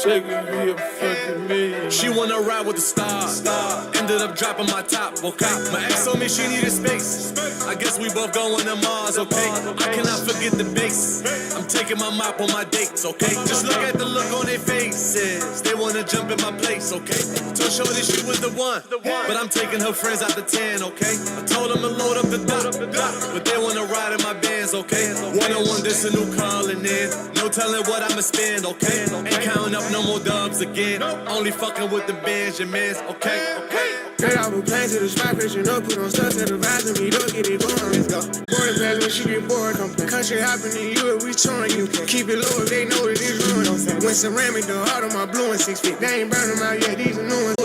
chicken be a fucking million. She wanna ride with the stars. Ended up dropping my top, okay? My ex told me she needed space. I guess we both going to Mars, okay? I cannot forget the base. I'm taking my mop on my dates, okay? Just look at the look on their faces. They wanna jump in my place, okay? Told Shorty she was the one, but I'm taking her friends out the 10, okay? I told them to load up the dock, but they wanna ride in my bands, okay? One-on-one, this a new calling in. No telling what I'ma spend, okay? Ain't counting up no more dubs again. Only fucking with the Benjamins, okay? Straight off a plane to the spot, fishing up, put on stuff, set the vibes and me, don't get it going, let's go. Boarding pass when she get bored, come play. Country hopping in you, we touring you. Keep it low if they know that it's ruined. When ceramic, the heart of my blue and 6 feet. They ain't burn them out yet, these are new ones.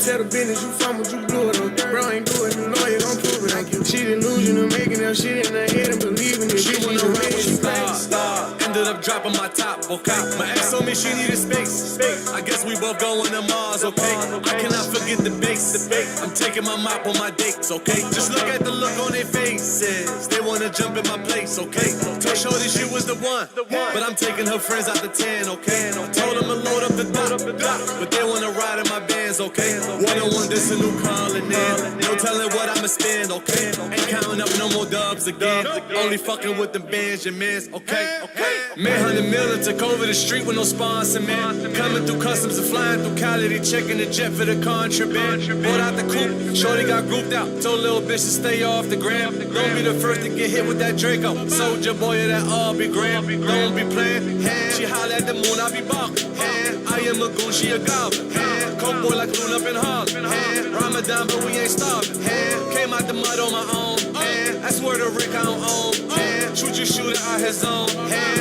Tell the business you fumbled, you blew it, though. Bro ain't do it, the lawyer gon' prove it. Like you, she delusional, making up shit in her head and believing it. She wanna ride with star. Ended up dropping my top, okay? My ex told me she needed space. I guess we both going to Mars, okay? I cannot forget the base. I'm taking my mop on my dates, okay? Just look at the look on their faces. They wanna jump in my place, okay? Told Shorty she was the one, but I'm taking her friends out the 10, okay? Told them to load up the dock, but they wanna ride in my bands, okay? One-on-one, this a new calling in. No telling what I'ma spend, okay? Ain't counting up no more dubs again. Only fucking with the Benjamins, okay? Man, 100 million took over the street with no sponsor, man. Coming through customs and flying through Cali, they checking the jet for the contraband. Bought out the coupe, Shorty got grouped out. Told little bitch to stay off the gram. Don't be the first to get hit with that Draco. Soldier boy of that Aubrey Graham. Don't be playing. She holler at the moon, I be balking. I am a goon, she a goblin. Coke boy like Loon up in Harlem. Ramadan, but we ain't starving. Came out the mud on my own. I swear to Rick I don't own. Shoot your shooter out his zone.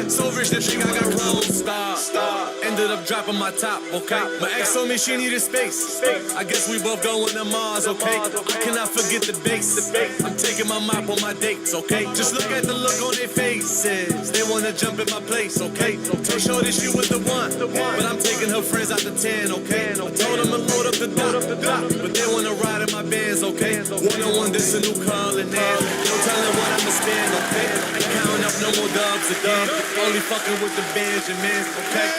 So rich that think I got clones. Star. Ended up dropping my top, okay? My ex told me she needed space. I guess we both going to Mars, okay? I cannot forget the base. I'm taking my mop on my dates, okay? Just look at the look on their faces. They wanna jump in my place, okay? Told Shorty she was the one, but I'm taking her friends out the 10, okay? I told them to load up the dock, but they wanna ride in my bands, okay? One-on-one, this a new calling in. No telling what I'ma spend, okay? Ain't counting up no more dubs again. Only fucking with the Benjamins, okay?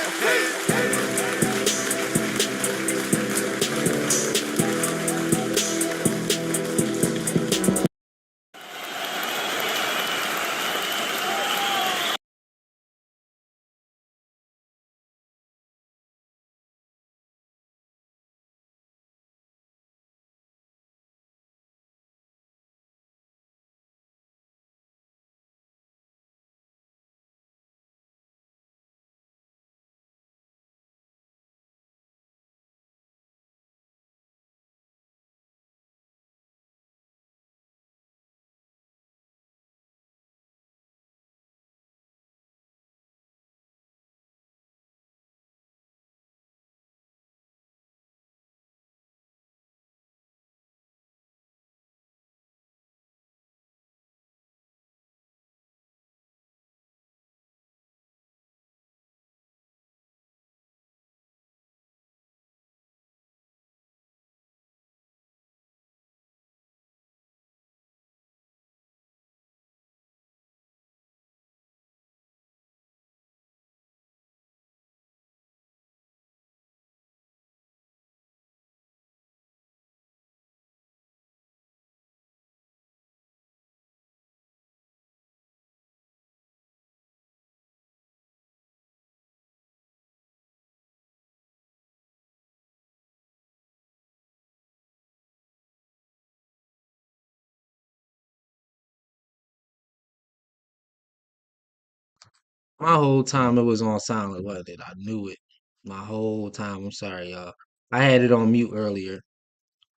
My whole time it was on silent, wasn't it? I knew it. My whole time. I'm sorry, y'all. I had it on mute earlier.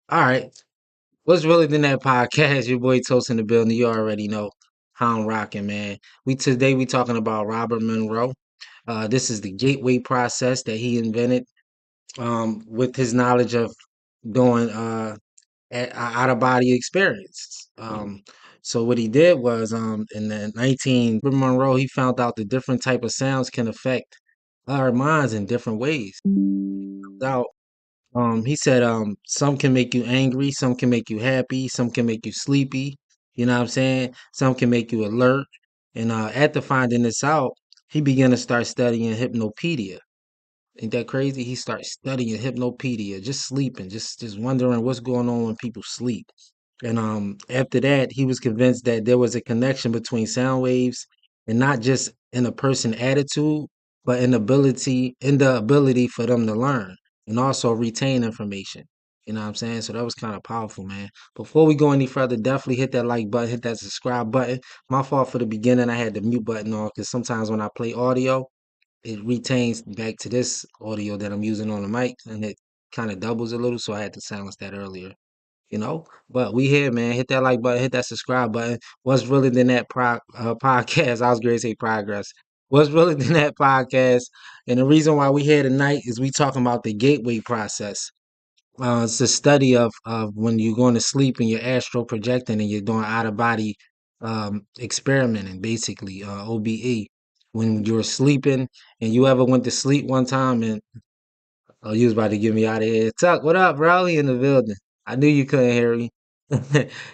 All right. What's really in that podcast? Your boy Toast in the building. You already know how I'm rocking, man. We talking about Robert Monroe. This is the gateway process that he invented with his knowledge of doing out of body experience. So what he did was in the 19 Monroe, he found out that different type of sounds can affect our minds in different ways. Now, he said some can make you angry, some can make you happy, some can make you sleepy. You know what I'm saying? Some can make you alert. And after finding this out, he began to start studying hypnopedia. Ain't that crazy? He starts studying hypnopedia, just sleeping, just wondering what's going on when people sleep. And after that, he was convinced that there was a connection between sound waves and not just in a person attitude, but in the ability for them to learn and also retain information. You know what I'm saying? So that was kind of powerful, man. Before we go any further, definitely hit that like button, hit that subscribe button. My fault for the beginning. I had the mute button on because sometimes when I play audio, it retains back to this audio that I'm using on the mic and it kind of doubles a little. So I had to silence that earlier, you know. But we here, man. Hit that like button, hit that subscribe button. What's really than that podcast? I was going to say progress. What's really than that podcast? And the reason why we here tonight is we talking about the gateway process. It's a study of when you're going to sleep and you're astral projecting and you're doing out of body experimenting, basically OBE. When you're sleeping and you ever went to sleep one time and oh, you was about to get me out of here. Tuck, what up, bro? He in the building. I knew you couldn't hear me.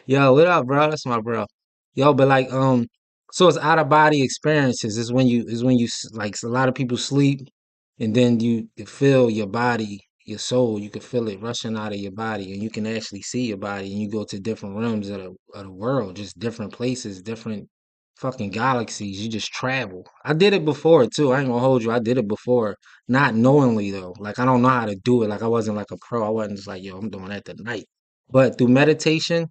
Yo, what up, bro? That's my bro. Yo, but like, so it's out of body experiences. Like a lot of people sleep, and then you can feel your body, your soul. You can feel it rushing out of your body, and you can actually see your body, and you go to different realms of the world, just different places, different fucking galaxies. You just travel. I did it before too. I ain't gonna hold you. I did it before not knowingly though. Like I don't know how to do it. Like I wasn't like a pro. I wasn't just like, yo, I'm doing that tonight. But through meditation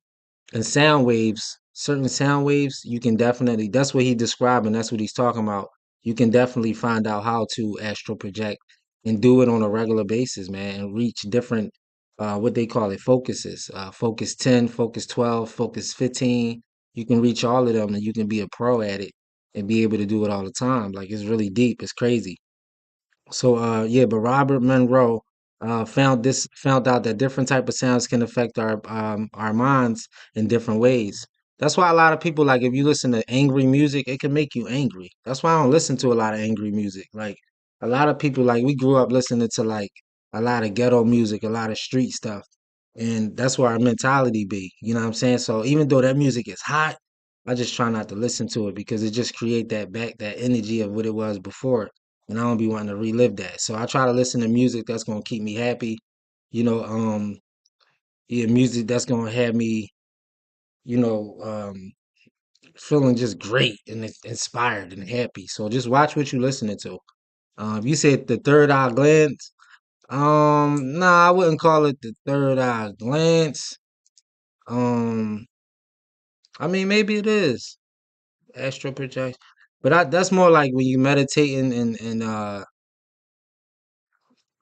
and sound waves, certain sound waves, you can definitely that's what he described and that's what he's talking about. You can definitely find out how to astral project and do it on a regular basis, man, and reach different what they call it focuses. Focus 10, focus 12, focus 15. You can reach all of them and you can be a pro at it and be able to do it all the time. Like it's really deep. It's crazy. So yeah, but Robert Monroe found out that different type of sounds can affect our minds in different ways. That's why a lot of people like if you listen to angry music, it can make you angry. That's why I don't listen to a lot of angry music. Like a lot of people like we grew up listening to like a lot of ghetto music, a lot of street stuff. And that's where our mentality be. You know what I'm saying? So even though that music is hot, I just try not to listen to it because it just create that energy of what it was before and I don't be wanting to relive that. So I try to listen to music that's gonna keep me happy, you know, yeah, music that's gonna have me, you know, feeling just great and inspired and happy. So just watch what you're listening to. If you said the third eye glance, nah, I wouldn't call it the third eye glance. Um, I mean maybe it is astral projection, but that's more like when you meditating and I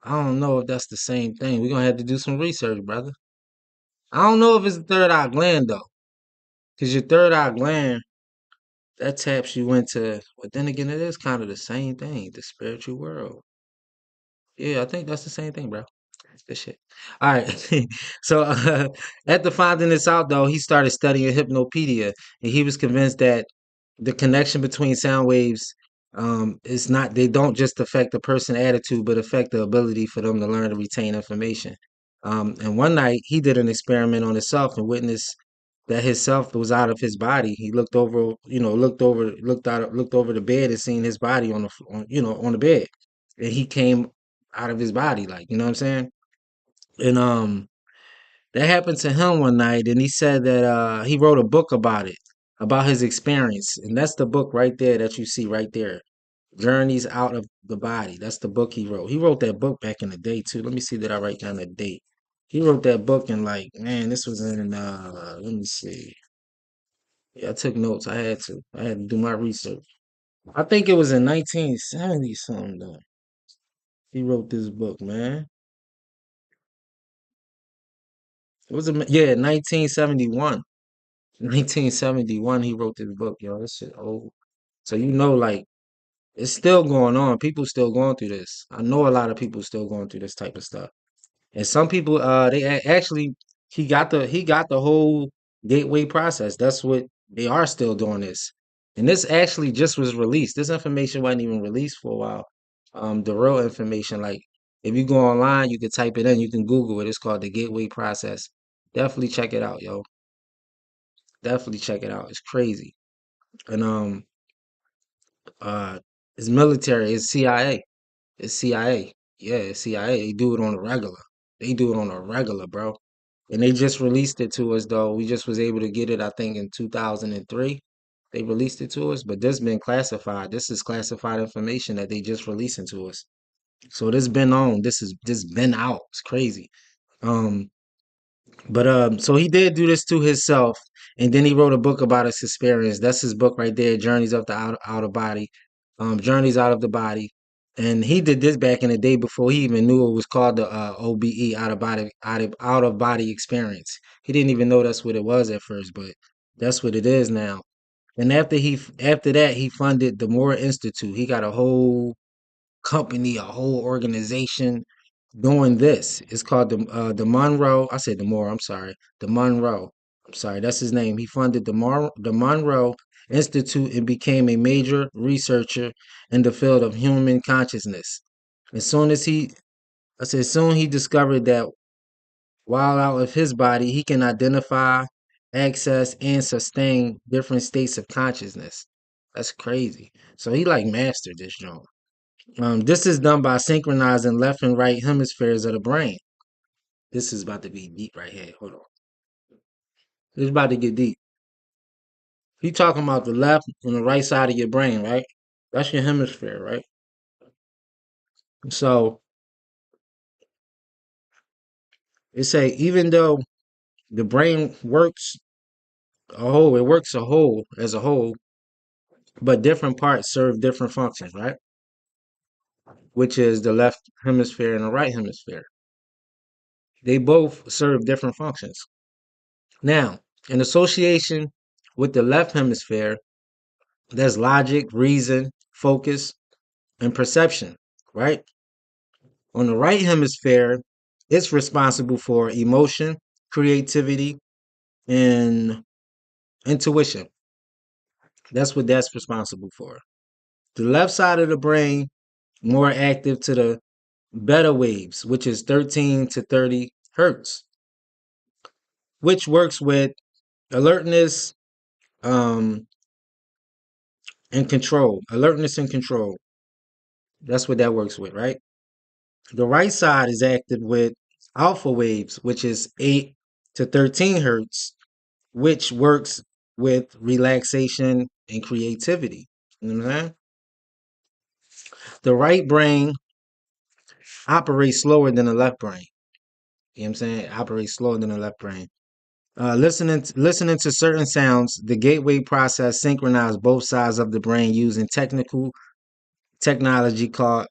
don't know if that's the same thing. We're gonna have to do some research, brother. I don't know if it's the third eye gland though, because your third eye gland that taps you into. But then again, it is kind of the same thing, the spiritual world. Yeah, I think that's the same thing, bro. Good shit. All right. So after finding this out, though, he started studying hypnopedia, and he was convinced that the connection between sound waves is not. They don't just affect the person's attitude, but affect the ability for them to learn and retain information. And one night, he did an experiment on himself and witnessed that his self was out of his body. He looked over, looked over the bed and seen his body on the bed, and he came out of his body, like you know what I'm saying. And that happened to him one night, and he said that he wrote a book about it, about his experience, and that's the book right there that you see right there, Journeys Out of the Body. That's the book he wrote. He wrote that book back in the day too. Let me see that I write down the date. He wrote that book in like, man, this was in let me see. Yeah, I took notes. I had to do my research. I think it was in 1970 something though. He wrote this book, man. It was yeah, 1971. 1971 he wrote this book, yo. This shit old. So you know like it's still going on. People still going through this. I know a lot of people still going through this type of stuff. And some people, actually, he got the whole gateway process. That's what they are still doing this. And this actually just was released. This information wasn't even released for a while. The real information, like if you go online, you can type it in, you can Google it. It's called the gateway process. Definitely check it out, yo. Definitely check it out. It's crazy. And uh, it's military. It's CIA. It's CIA. Yeah, CIA, they do it on a regular. They do it on a regular, bro. And they just released it to us though. We just was able to get it, I think, in 2003. They released it to us, but this been classified. This is classified information that they just releasing to us. So this been on. This been out. It's crazy. Um, but so he did do this to himself, and then he wrote a book about his experience. That's his book right there, Journeys of the Out of Body, Journeys Out of the Body. And he did this back in the day before he even knew it was called the OBE, out of body experience. He didn't even know that's what it was at first, but that's what it is now. And after that he funded the MORE Institute. He got a whole company, a whole organization doing this. It's called the MONROE. I said the More. I'm sorry, the MONROE. I'm sorry, that's his name. He funded the MONROE Institute and became a major researcher in the field of human consciousness. As soon as he, I said, soon he discovered that while out of his body, he can identify, access, and sustain different states of consciousness. That's crazy. So he like mastered this joint. This is done by synchronizing left and right hemispheres of the brain. This is about to be deep right here. Hold on. This is about to get deep. He talking about the left and the right side of your brain, right? That's your hemisphere, right? So it say even though the brain works it works as a whole, but different parts serve different functions, right? Which is the left hemisphere and the right hemisphere. They both serve different functions. Now, in association with the left hemisphere, there's logic, reason, focus, and perception, right? On the right hemisphere, it's responsible for emotion, creativity, and intuition. That's what that's responsible for. The left side of the brain, more active to the beta waves, which is 13 to 30 hertz, which works with alertness um, and control. Alertness and control. That's what that works with, right? The right side is active with alpha waves, which is 8 to 13 hertz, which works with relaxation and creativity. You know what I'm saying? The right brain operates slower than the left brain. You know what I'm saying? It operates slower than the left brain. Listening to certain sounds, the gateway process synchronizes both sides of the brain using technical technology called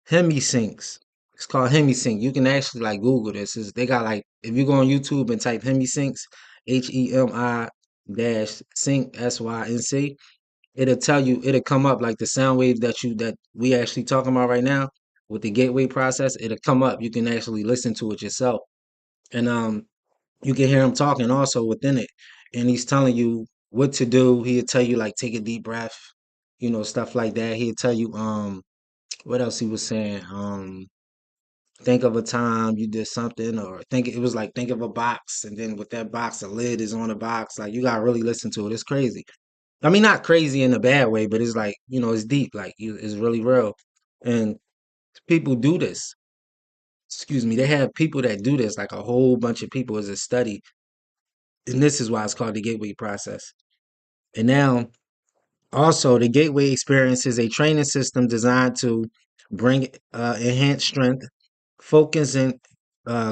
hemisyncs. It's called hemisync. You can actually like Google this. They got like if you go on YouTube and type hemisyncs, HEMI dash sync SYNC, it'll tell you, it'll come up like the sound waves that we actually talking about right now with the gateway process. It'll come up. You can actually listen to it yourself. And you can hear him talking also within it. And he's telling you what to do. He'll tell you like take a deep breath, stuff like that. He'll tell you what else he was saying? Think of a time you did something, or think of a box, and then with that box, the lid is on the box. Like you gotta really listen to it. It's crazy. I mean, not crazy in a bad way, but it's like it's deep. Like it's really real, and people do this. Excuse me. They have people that do this, like a whole bunch of people as a study, and this is why it's called the gateway process. And now also, the Gateway experience is a training system designed to bring enhanced strength, focus, and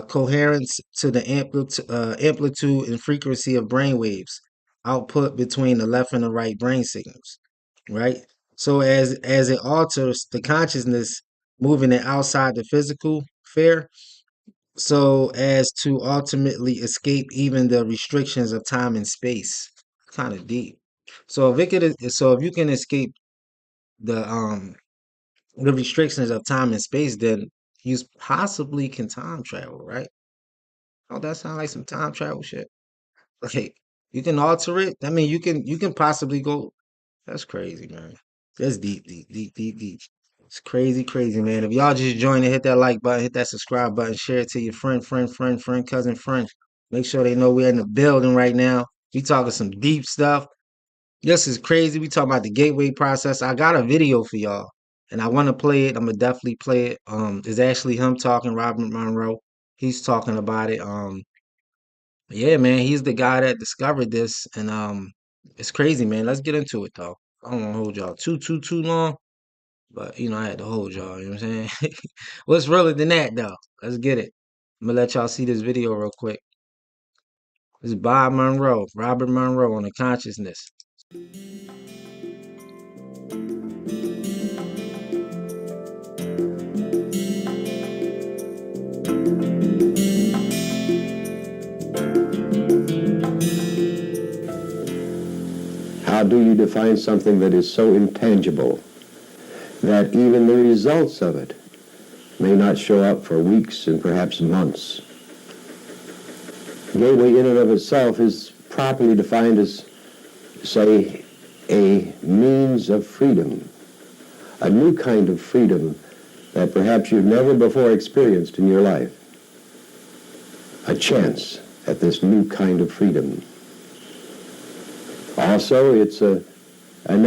coherence to the amplitude and frequency of brain waves output between the left and the right brain signals. Right. So as it alters the consciousness, moving it outside the physical sphere, so as to ultimately escape even the restrictions of time and space. Kind of deep. So if you can escape the restrictions of time and space, then you possibly can time travel, right? Oh, that sounds like some time travel shit. Like you can alter it. I mean, you can possibly go. That's crazy, man. That's deep, deep, deep, deep, deep. It's crazy, crazy, man. If y'all just join and hit that like button, hit that subscribe button, share it to your friend, cousin, friend. Make sure they know we're in the building right now. We talking some deep stuff. This is crazy. We talking about the gateway process. I got a video for y'all. And I want to play it. I'm gonna definitely play it. It's actually him talking, Robert Monroe. He's talking about it. Yeah, man, he's the guy that discovered this, and it's crazy, man. Let's get into it though. I don't want to hold y'all too long, but I had to hold y'all. You know what I'm saying? What's realer than that, though? Let's get it. I'm gonna let y'all see this video real quick. This is Bob Monroe, Robert Monroe on the consciousness. How do you define something that is so intangible that even the results of it may not show up for weeks and perhaps months? Gateway in and of itself is properly defined as, say, a means of freedom, a new kind of freedom that perhaps you've never before experienced in your life, a chance at this new kind of freedom. Also, it's an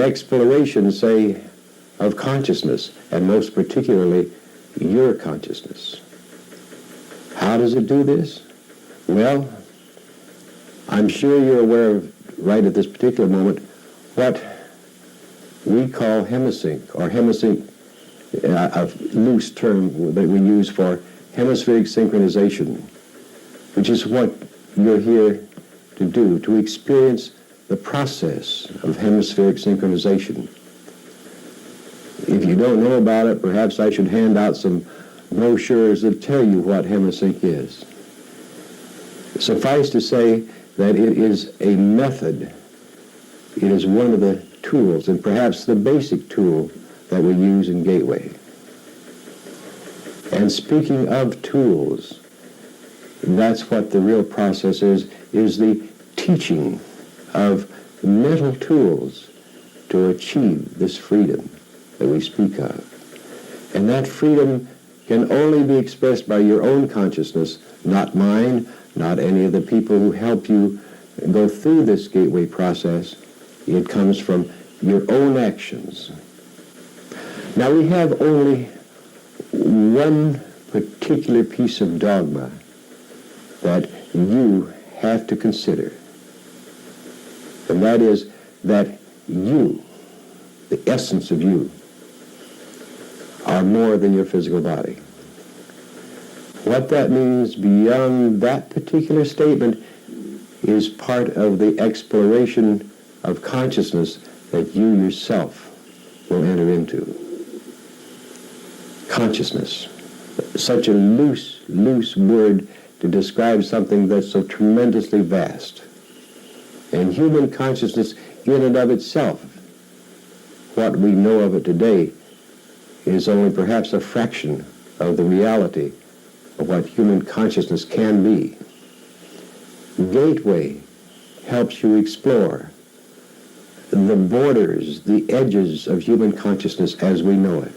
exploration, say, of consciousness, and most particularly, your consciousness. How does it do this? Well, I'm sure you're aware of, right at this particular moment, what we call hemisync, or hemisync, a loose term that we use for hemispheric synchronization, which is what you're here to do, to experience the process of hemispheric synchronization. If you don't know about it, perhaps I should hand out some brochures that tell you what hemisync is. Suffice to say that it is a method. It is one of the tools, and perhaps the basic tool that we use in Gateway. And speaking of tools, that's what the real process is the teaching of mental tools to achieve this freedom that we speak of. And that freedom can only be expressed by your own consciousness, not mine, not any of the people who help you go through this gateway process. It comes from your own actions. Now, we have only one particular piece of dogma that you have to consider. And that is that you, the essence of you, are more than your physical body. What that means beyond that particular statement is part of the exploration of consciousness that you yourself will enter into. Consciousness, such a loose word to describe something that's so tremendously vast. And human consciousness in and of itself, what we know of it today, is only perhaps a fraction of the reality of what human consciousness can be. Gateway helps you explore the borders, the edges of human consciousness as we know it.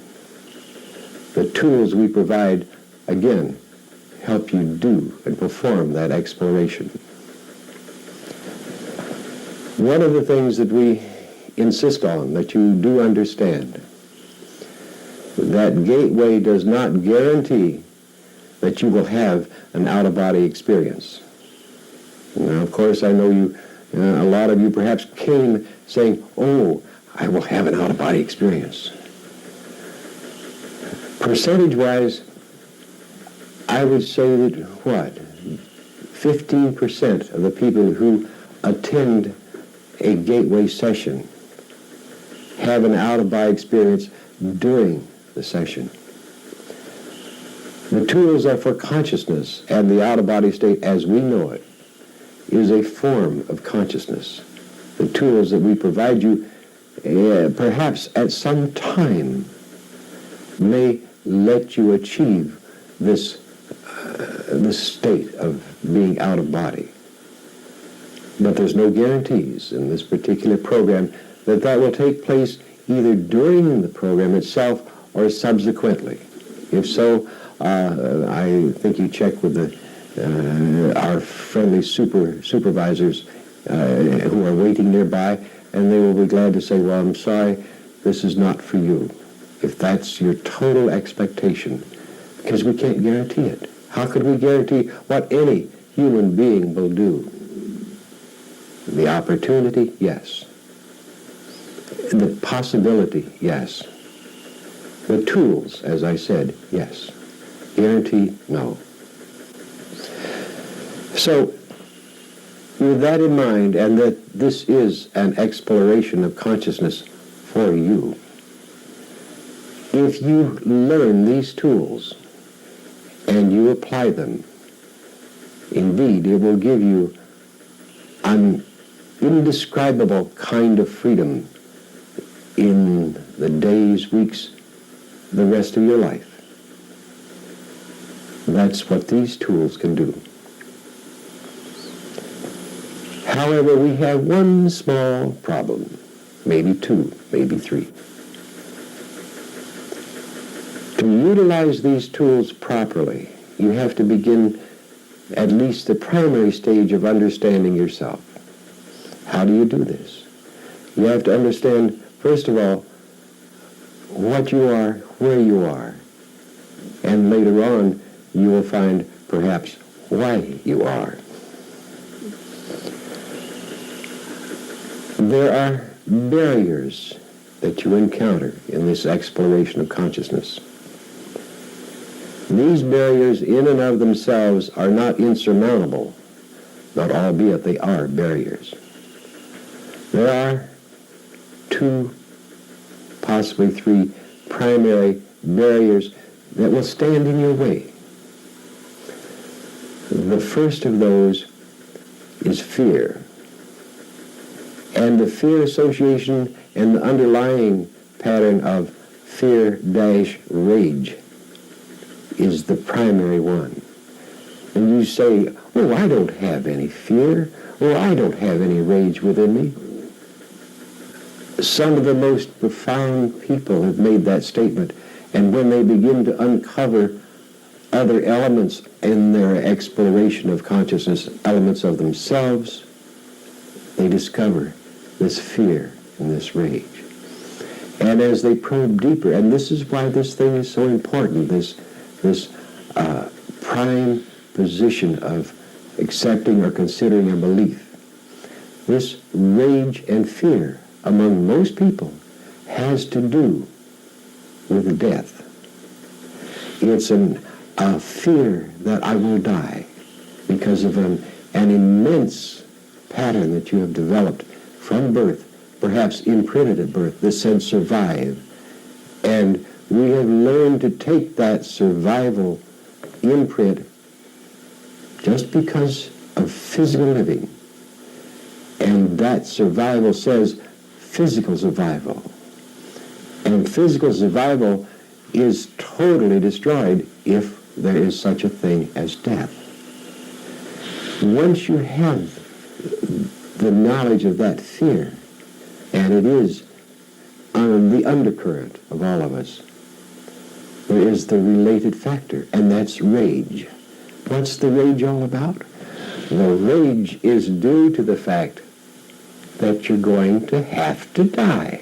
The tools we provide, again, help you do and perform that exploration. One of the things that we insist on, that you do understand, that Gateway does not guarantee that you will have an out-of-body experience. Now, of course, I know you, a lot of you perhaps came saying, oh, I will have an out-of-body experience. Percentage-wise, I would say that, 15% of the people who attend a Gateway session have an out-of-body experience during the session. The tools are for consciousness, and the out-of-body state as we know it is a form of consciousness. The tools that we provide you perhaps at some time may let you achieve this state of being out of body. But there's no guarantees in this particular program that will take place either during the program itself or subsequently. If so, I think you check with our friendly supervisors who are waiting nearby, and they will be glad to say, well, I'm sorry, this is not for you. if that's your total expectation, because we can't guarantee it. How could we guarantee what any human being will do? The opportunity, yes. The possibility, yes. The tools, as I said, yes. Guarantee, no. So, with that in mind, and that this is an exploration of consciousness for you, if you learn these tools and you apply them, indeed, it will give you an indescribable kind of freedom in the days, weeks, the rest of your life. That's what these tools can do. However, we have one small problem, maybe two, maybe three. To utilize these tools properly, you have to begin at least the primary stage of understanding yourself. How do you do this? You have to understand, first of all, what you are, where you are, and later on you will find perhaps why you are. There are barriers that you encounter in this exploration of consciousness. These barriers in and of themselves are not insurmountable, but albeit they are barriers. There are two, possibly three primary barriers that will stand in your way. The first of those is fear. And the fear association and the underlying pattern of fear-rage is the primary one. And you say, oh, I don't have any fear. Oh, I don't have any rage within me. Some of the most profound people have made that statement, and when they begin to uncover other elements in their exploration of consciousness, elements of themselves, they discover this fear and this rage. And as they probe deeper, and this is why this thing is so important, this prime position of accepting or considering a belief, this rage and fear among most people has to do with death. It's a fear that I will die because of an immense pattern that you have developed from birth, perhaps imprinted at birth, that said survive. And we have learned to take that survival imprint just because of physical living. And that survival says physical survival. And physical survival is totally destroyed if there is such a thing as death. Once you have the knowledge of that fear, and it is the undercurrent of all of us, there is the related factor, and that's rage. What's the rage all about? The rage is due to the fact that you're going to have to die.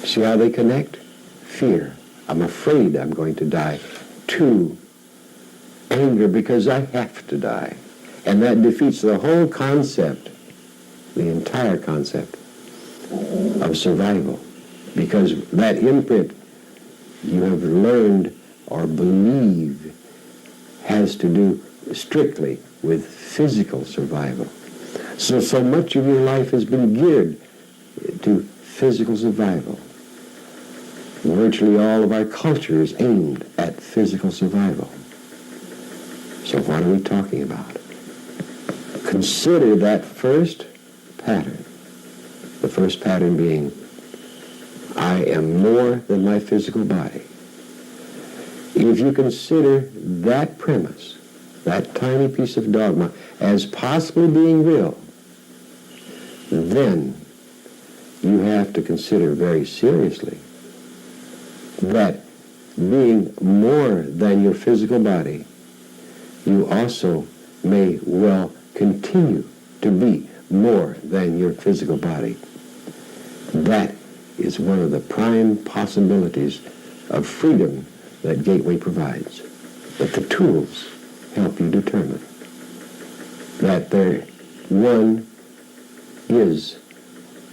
See how they connect? Fear. I'm afraid I'm going to die. To anger because I have to die. And that defeats the whole concept, the entire concept of survival. Because that imprint you have learned or believe has to do strictly with physical survival. So much of your life has been geared to physical survival. Virtually all of our culture is aimed at physical survival. So what are we talking about? Consider that first pattern. The first pattern being, I am more than my physical body. If you consider that premise, that tiny piece of dogma, as possibly being real, then you have to consider very seriously that being more than your physical body, you also may well continue to be more than your physical body. That is one of the prime possibilities of freedom that Gateway provides. But the tools help you determine that there, one, is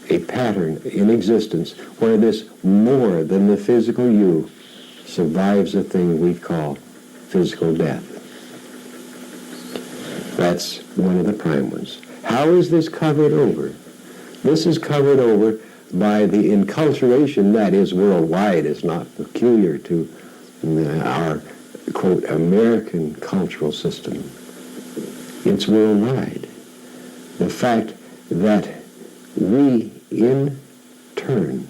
a pattern in existence where this more than the physical you survives a thing we call physical death. That's one of the prime ones. How is this covered over? This is covered over by the enculturation that is worldwide. It's not peculiar to our, quote, American cultural system. It's worldwide. The fact that we, in turn,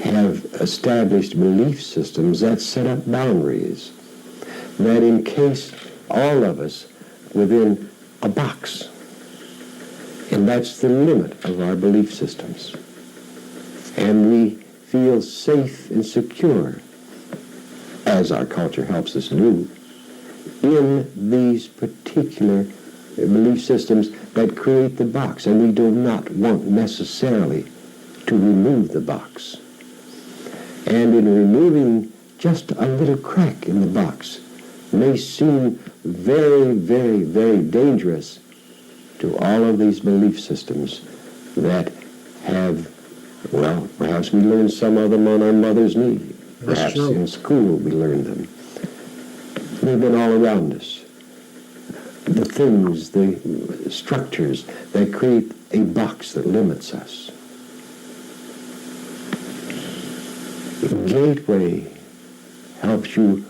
have established belief systems that set up boundaries that encase all of us within a box. And that's the limit of our belief systems. And we feel safe and secure, as our culture helps us do, in these particular belief systems that create the box. And we do not want necessarily to remove the box. And in removing just a little crack in the box may seem very, very, very dangerous to all of these belief systems that have, well, perhaps we learned some of them on our mother's knee. Perhaps in school we learned them. They've been all around us. The things, the structures that create a box that limits us. Gateway helps you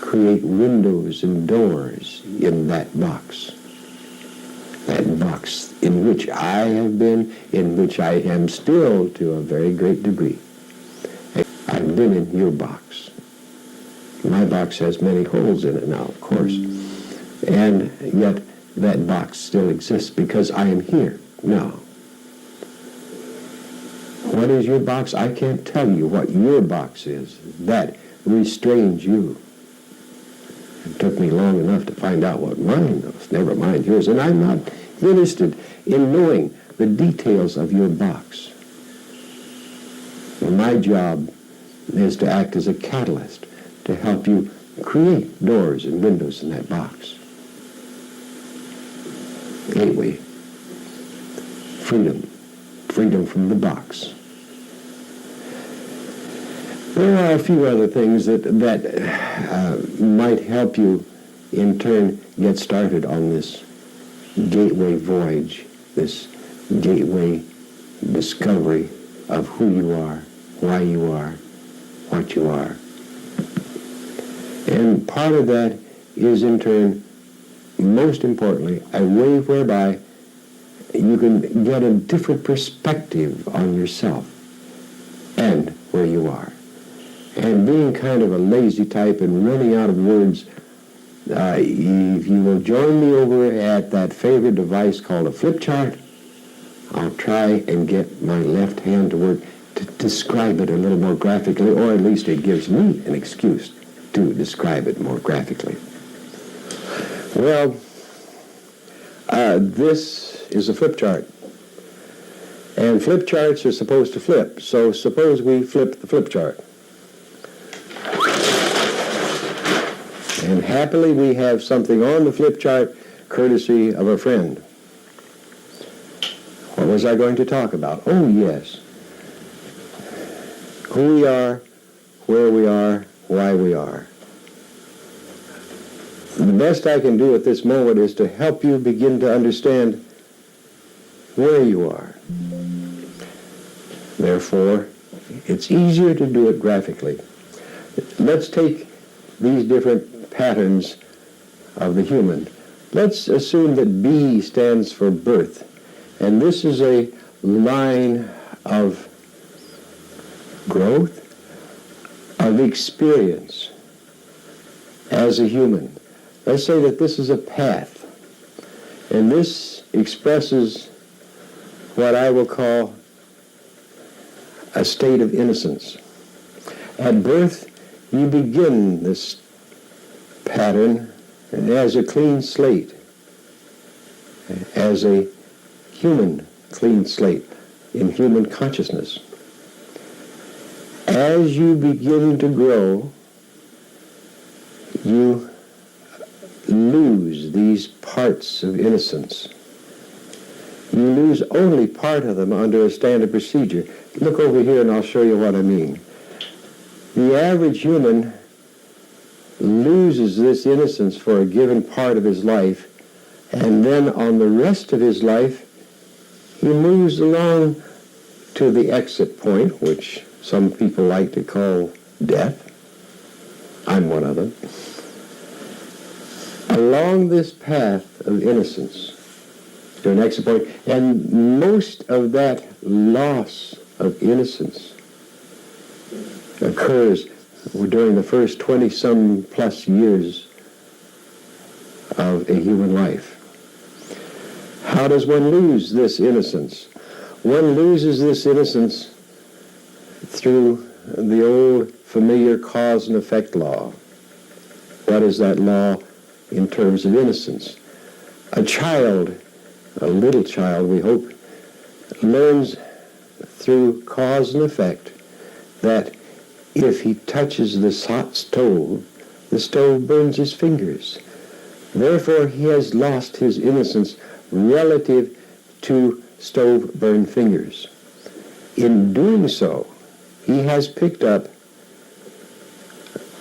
create windows and doors in that box. That box in which I have been, in which I am still to a very great degree. I've been in your box. My box has many holes in it now, of course. And yet that box still exists because I am here now. What is your box? I can't tell you what your box is. That restrains you. It took me long enough to find out what mine was, never mind yours. And I'm not interested in knowing the details of your box. My job is to act as a catalyst to help you create doors and windows in that box. Gateway. Freedom. Freedom from the box. There are a few other things that might help you in turn get started on this gateway voyage, this gateway discovery of who you are, why you are, what you are. And part of that is in turn, most importantly, a way whereby you can get a different perspective on yourself and where you are. And being kind of a lazy type and running out of words, if you will join me over at that favorite device called a flip chart, I'll try and get my left hand to work to describe it a little more graphically, or at least it gives me an excuse to describe it more graphically. Well, this is a flip chart. And flip charts are supposed to flip. So suppose we flip the flip chart. And happily we have something on the flip chart courtesy of a friend. What was I going to talk about? Oh, yes. Who we are, where we are, why we are. The best I can do at this moment is to help you begin to understand where you are. Therefore, it's easier to do it graphically. Let's take these different patterns of the human. Let's assume that B stands for birth. And this is a line of growth, of experience as a human. Let's say that this is a path. And this expresses what I will call a state of innocence. At birth, you begin this pattern as a clean slate, as a human clean slate, in human consciousness. As you begin to grow, you lose these parts of innocence. You lose only part of them under a standard procedure. Look over here and I'll show you what I mean. The average human loses this innocence for a given part of his life, and then on the rest of his life, he moves along to the exit point, which some people like to call death. I'm one of them. Along this path of innocence to an exit point, and most of that loss of innocence occurs during the first 20-some plus years of a human life. How does one lose this innocence? One loses this innocence through the old familiar cause and effect law. What is that law in terms of innocence? A child, a little child, we hope, learns through cause and effect that if he touches this hot stove, the stove burns his fingers. Therefore, he has lost his innocence relative to stove-burned fingers. In doing so, he has picked up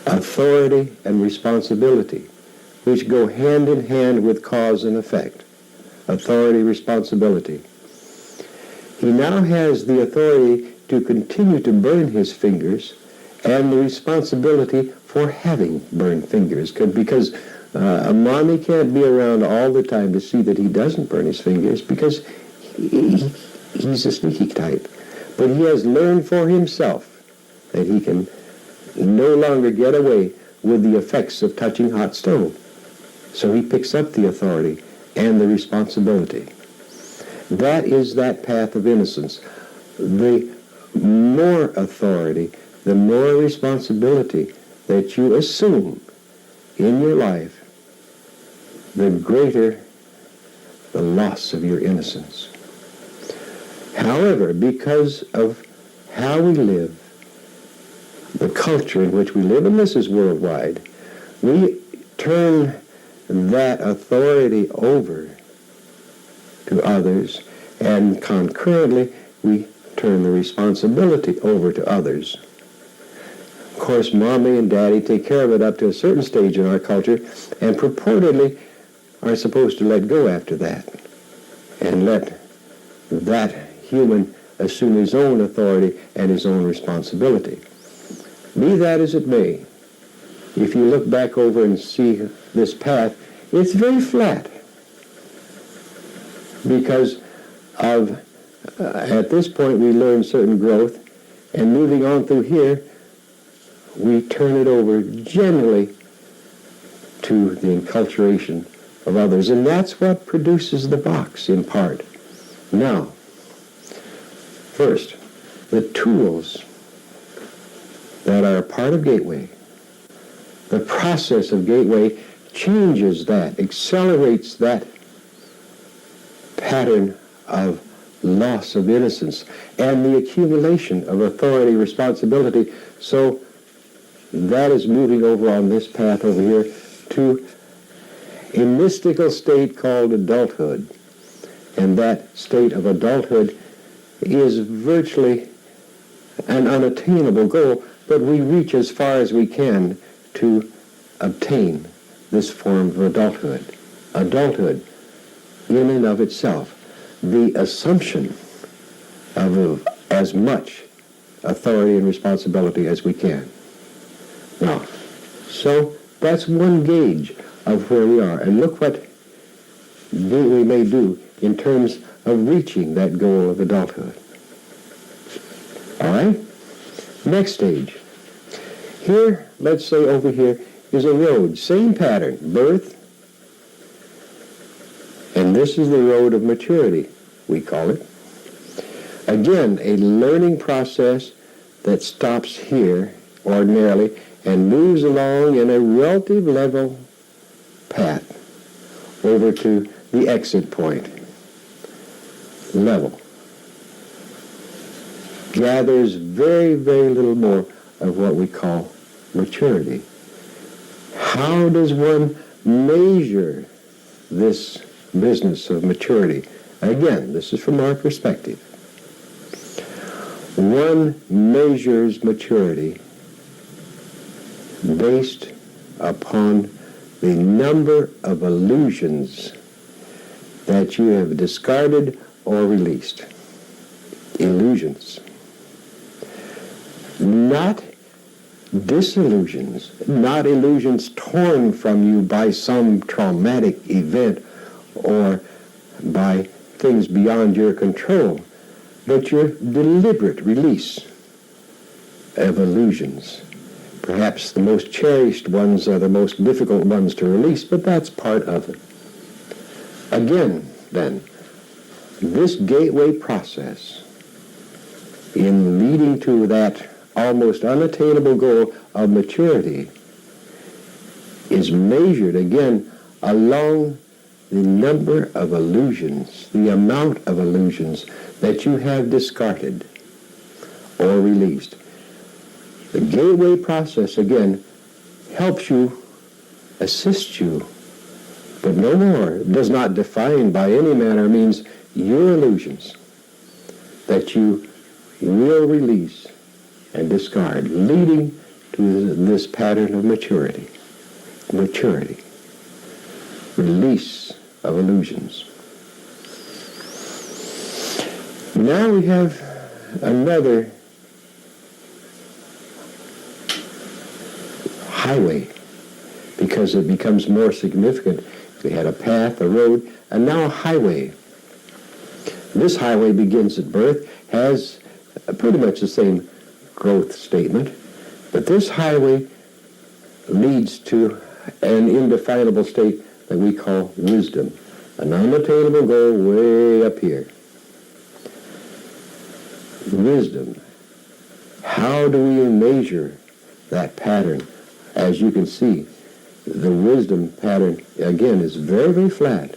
authority and responsibility, which go hand in hand with cause and effect. Authority, responsibility. He now has the authority to continue to burn his fingers and the responsibility for having burned fingers, because a mommy can't be around all the time to see that he doesn't burn his fingers, because he's a sneaky type. But he has learned for himself that he can no longer get away with the effects of touching hot stove. So he picks up the authority and the responsibility. That is that path of innocence. The more authority, the more responsibility that you assume in your life, the greater the loss of your innocence. However, because of how we live, the culture in which we live, and this is worldwide, we turn that authority over to others, and concurrently we turn the responsibility over to others. Of course, mommy and daddy take care of it up to a certain stage in our culture, and purportedly are supposed to let go after that, and let that human assume his own authority and his own responsibility. Be that as it may, if you look back over and see this path, it's very flat, because of at this point we learn certain growth, and moving on through here, we turn it over generally to the enculturation of others, and that's what produces the box in part. Now, first, the tools that are a part of Gateway, the process of Gateway changes that, accelerates that pattern of loss of innocence and the accumulation of authority, responsibility. So that is moving over on this path over here to a mystical state called adulthood. And that state of adulthood is virtually an unattainable goal, but we reach as far as we can to obtain this form of adulthood. Adulthood, in and of itself, the assumption of as much authority and responsibility as we can. Now, so that's one gauge of where we are. And look what we may do in terms of reaching that goal of adulthood. All right? Next stage. Here, let's say over here, is a road. Same pattern. Birth. And this is the road of maturity, we call it. Again, a learning process that stops here, ordinarily, and moves along in a relative level path over to the exit point. Level. gathers very, very little more of what we call maturity. How does one measure this business of maturity? Again, this is from our perspective. One measures maturity based upon the number of illusions that you have discarded or released. Illusions. Not disillusions, not illusions torn from you by some traumatic event or by things beyond your control, but your deliberate release of illusions. Perhaps the most cherished ones are the most difficult ones to release, but that's part of it. Again, then, this gateway process in leading to that almost unattainable goal of maturity is measured, again, along the number of illusions, the amount of illusions that you have discarded or released. The gateway process, again, helps you, assists you, but no more, does not define by any manner or means your illusions that you will release and discard, leading to this pattern of maturity. Maturity. Release of illusions. Now we have another highway, because it becomes more significant. We had a path, a road, and now a highway. This highway begins at birth, has pretty much the same growth statement, but this highway leads to an indefinable state that we call wisdom, an unattainable goal way up here. Wisdom. How do we measure that pattern? As you can see, the wisdom pattern, again, is very, very flat.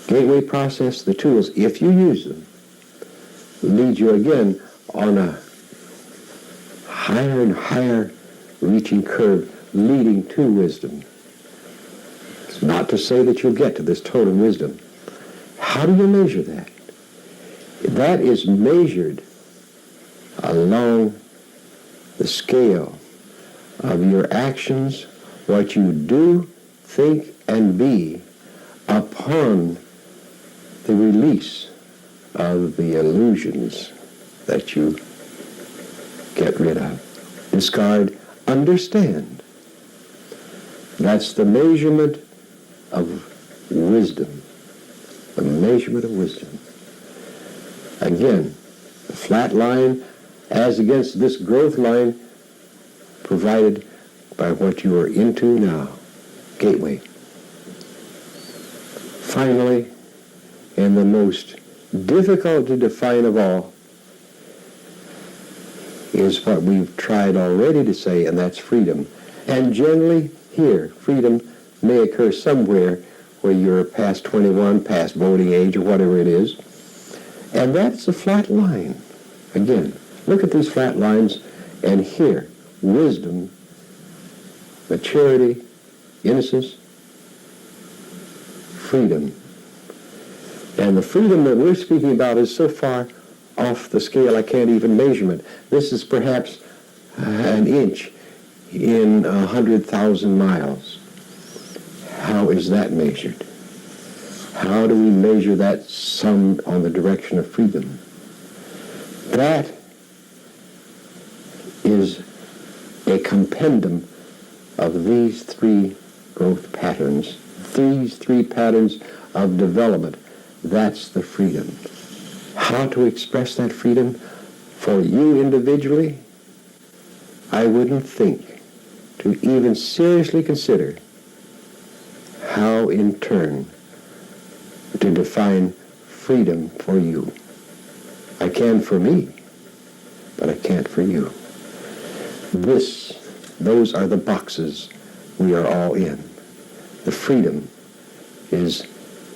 Gateway process, the tools, if you use them, lead you again on a higher and higher reaching curve leading to wisdom. It's not to say that you'll get to this total wisdom. How do you measure that? That is measured along the scale of your actions, what you do, think, and be upon the release of the illusions that you get rid of. Discard, understand. That's the measurement of wisdom. The measurement of wisdom. Again, the flat line as against this growth line provided by what you are into now. Gateway. Finally, and the most difficult to define of all, is what we've tried already to say, and that's freedom. And generally here, freedom may occur somewhere where you're past 21, past voting age, or whatever it is. And that's a flat line. Again, look at these flat lines, and here, wisdom, maturity, innocence, freedom. And the freedom that we're speaking about is so far off the scale I can't even measure it. This is perhaps an inch in 100,000 miles. How is that measured? How do we measure that sum on the direction of freedom? That is a compendium of these three growth patterns, these three patterns of development. That's the freedom. How to express that freedom for you individually? I wouldn't think to even seriously consider how in turn to define freedom for you. I can for me, but I can't for you. Those are the boxes we are all in. The freedom is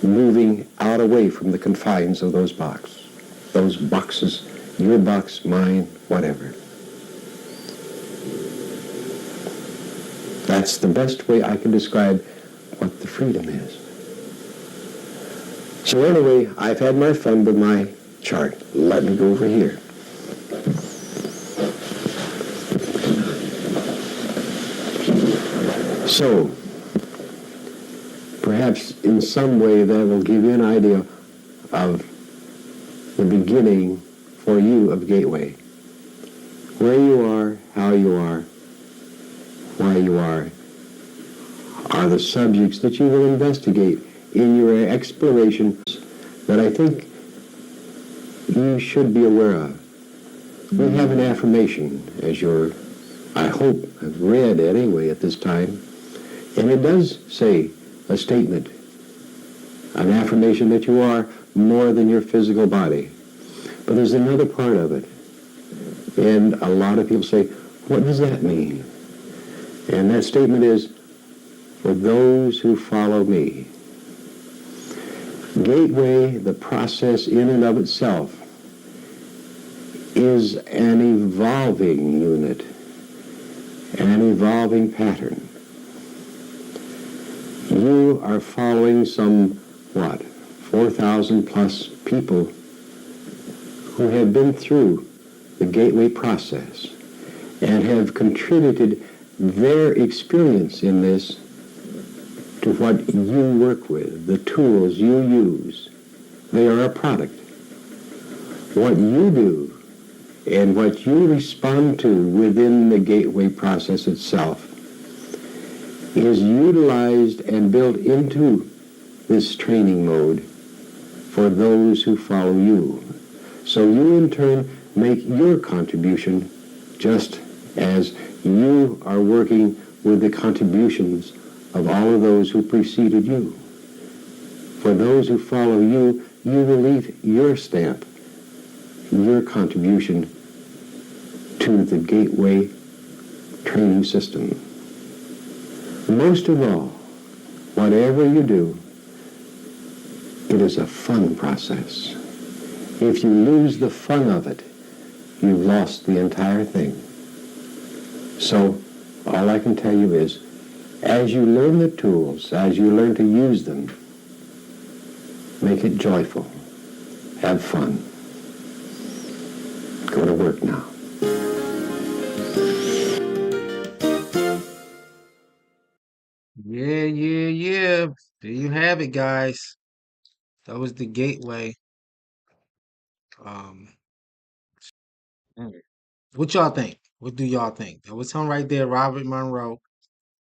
moving out away from the confines of those boxes Your box, mine, whatever. That's the best way I can describe what the freedom is. So anyway, I've had my fun with my chart. Let me go over here. So, perhaps in some way that will give you an idea of the beginning for you of Gateway. Where you are, how you are, why you are the subjects that you will investigate in your explorations that I think you should be aware of. We have an affirmation, as you're, I hope, have read anyway at this time, and it does say a statement, an affirmation that you are more than your physical body. But there's another part of it, and a lot of people say, what does that mean? And that statement is, for those who follow me. Gateway, the process in and of itself, is an evolving unit, an evolving pattern. You are following some, 4,000 plus people who have been through the Gateway process and have contributed their experience in this to what you work with, the tools you use. They are a product. What you do and what you respond to within the Gateway process itself is utilized and built into this training mode for those who follow you. So you in turn make your contribution just as you are working with the contributions of all of those who preceded you. For those who follow you, you will leave your stamp, your contribution to the Gateway training system. Most of all, whatever you do, it is a fun process. If you lose the fun of it, you've lost the entire thing. So, all I can tell you is, as you learn the tools, as you learn to use them, make it joyful. Have fun. Go to work now. Yeah. There you have it, guys. That was the Gateway. Um, mm. What y'all think? What do y'all think? That was him right there, Robert Monroe.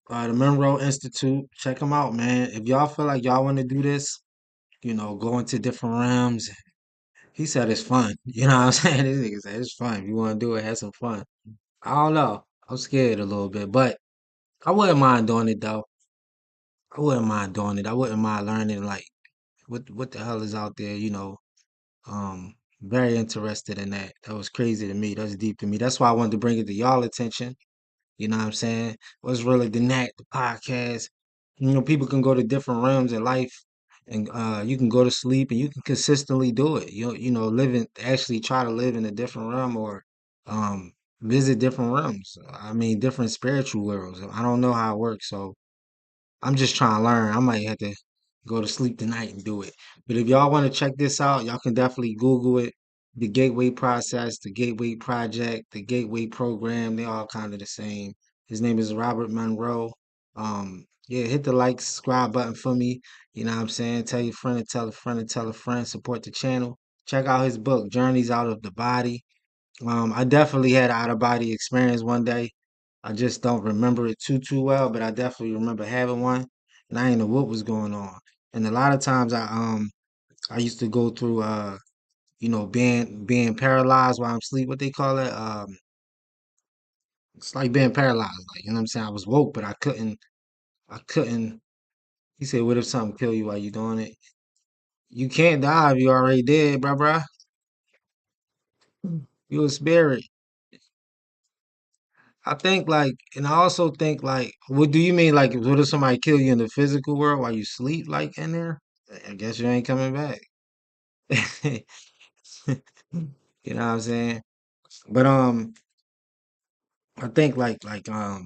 The Monroe Institute. Check them out, man. If y'all feel like y'all want to do this, go into different realms. He said it's fun. You know what I'm saying? This nigga said it's fun. If you want to do it, have some fun. I don't know. I'm scared a little bit, but I wouldn't mind doing it though. I wouldn't mind doing it. I wouldn't mind learning like what the hell is out there, very interested in that. That was crazy to me. That's deep to me. That's why I wanted to bring it to y'all attention. You know what I'm saying? What's really the knack, the podcast. People can go to different realms in life and you can go to sleep and you can consistently do it. Actually try to live in a different realm or um visit different realms. I mean different spiritual worlds. I don't know how it works, so I'm just trying to learn. I might have to go to sleep tonight and do it. But if y'all want to check this out, y'all can definitely Google it. The Gateway process, the Gateway project, the Gateway program, they all kind of the same. His name is Robert Monroe. Yeah, hit the like, subscribe button for me. You know what I'm saying? Tell your friend to tell a friend to tell a friend. Support the channel. Check out his book, Journeys Out of the Body. I definitely had an out of body experience one day. I just don't remember it too well, but I definitely remember having one, and I didn't know what was going on. And a lot of times I used to go through being paralyzed while I'm asleep. What they call it? It's like being paralyzed. Like, you know what I'm saying? I was woke, but I couldn't. He said, "What if something kill you while you doing it? You can't die if you already dead, bruh. You a spirit." I think like, and I also think like, what do you mean like, what if somebody kill you in the physical world while you sleep like in there? I guess you ain't coming back. You know what I'm saying? But I think like I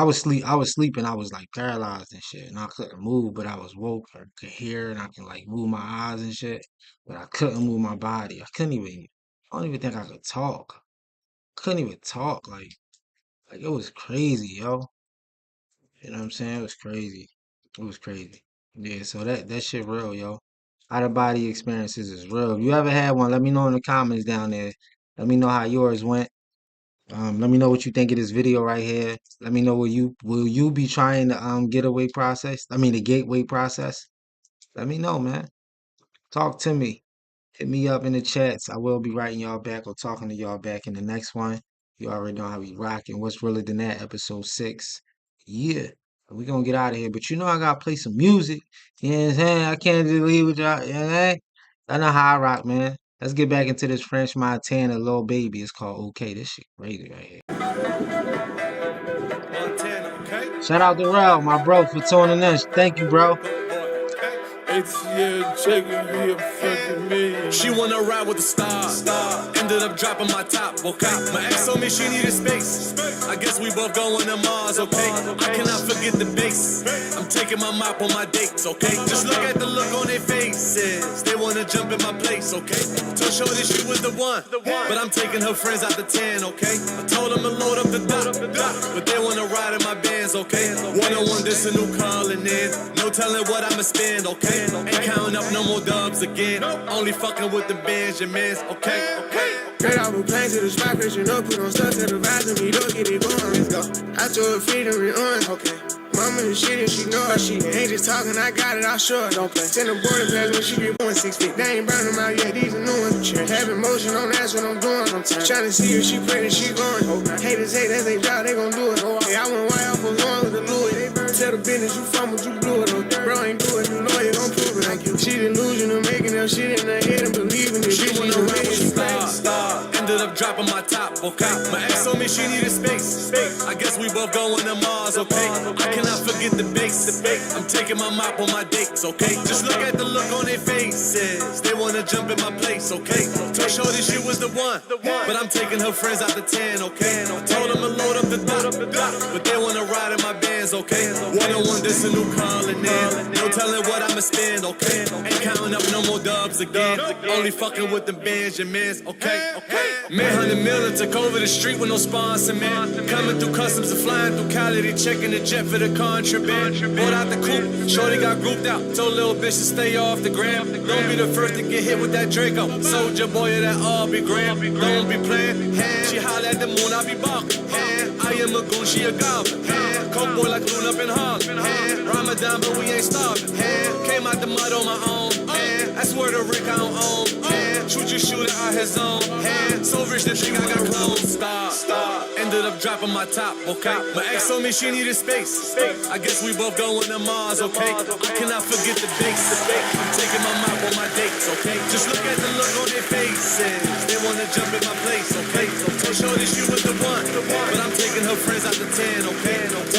was sleeping, I was like paralyzed and shit, and I couldn't move, but I was woke, I could hear, and I can like move my eyes and shit, but I couldn't move my body. I don't even think I could talk. Couldn't even talk. Like it was crazy, yo. You know what I'm saying? It was crazy. It was crazy. Yeah, so that shit real, yo. Out of body experiences is real. If you ever had one, let me know in the comments down there. Let me know how yours went. Let me know what you think of this video right here. Let me know will you be trying the getaway process? I mean the gateway process. Let me know, man. Talk to me. Hit me up in the chats. I will be writing y'all back or talking to y'all back in the next one. You already know how we rocking. What's realer than that? Episode 6. Yeah. We gonna get out of here. But you know I gotta play some music. You know what I'm saying? I can't just leave with y'all. You know what I'm saying? I know how I rock, man. Let's get back into this French Montana Lil Baby. It's called Okay. This shit crazy right here. Montana, okay? Shout out to Rel, my bro, for tuning in. Thank you, bro. ATL checking me a fucking million. She wanna ride with the stars. Ended up dropping my top, okay? My ex told me she needed space. I guess we both going to Mars, okay? I cannot forget the base. I'm taking my mop on my dates, okay? Just look at the look on their faces. They wanna jump in my place, okay? Told Shorty she was the one, but I'm taking her friends out the 10, okay? I told them to load up the dot, but they wanna ride in my bands, okay? One-on-one, this a new calling in. No telling what I'ma spend, okay? Ain't counting up no more dubs again. Only fucking with the Benjamins, okay? Straight off a plane to the spot, fishing up, put on stuff to the vibes and me, don't get it going, let's go. I told her freedom and on, okay. Mama the shit and she know her shit. Ain't just talking, I got it, I'll show her, don't play. Send a boarding pass when she get going 6 feet. They ain't burn them out yet, these are new ones. Having motion on, that's what I'm doing. I'm trying to see if she pregnant, she going. Haters hate, that's their job, they gon' do it. Hey, I went white off, was going with the Louis. They burn, tell the business, you fumbled, you blew it. Bro ain't do it, the lawyer gon' prove it. Like you, she delusional, making them shit in her head and believing it. She wanna ride with star. Ended up dropping my top, okay? My ex told me she needed space. I guess we both going to Mars, okay? I cannot forget the base. I'm taking my mop on my dates, okay? Just look at the look on their faces. They wanna jump in my place, okay? Told Shorty she was the one, but I'm taking her friends out the 10, okay? Told them to load up the dot, but they wanna ride in my bands, okay? One-on-one, this a new calling in. No telling what I'ma spend, okay? Ain't counting up no more dubs again. Only fucking with the Benjamins, okay? Man, 100 million took over the street with no sponsor, man. Coming through customs and flying through Cali, they checking the jet for the contraband. Bought out the coupe, Shorty got grouped out. Told little bitch to stay off the gram. Don't be the first to get hit with that Draco. Soldier boy of that Aubrey Graham. Don't be playing. She holler at the moon, I be barking. I am a goon, she a goblin. Coke boy like Loon up in Harlem. Ramadan, but we ain't starving. Came out the mud on my own. I swear to Rick I don't own. Shoot your shooter out his zone. So rich they think I got clones. Star. Ended up dropping my top, okay? My ex told me she needed space. I guess we both going to Mars, okay? I cannot forget the base. I'm taking my mop on my dates, okay? Just look at the look on their faces. They wanna jump in my place, okay? Told Shorty she was the one, but I'm taking her friends out the 10,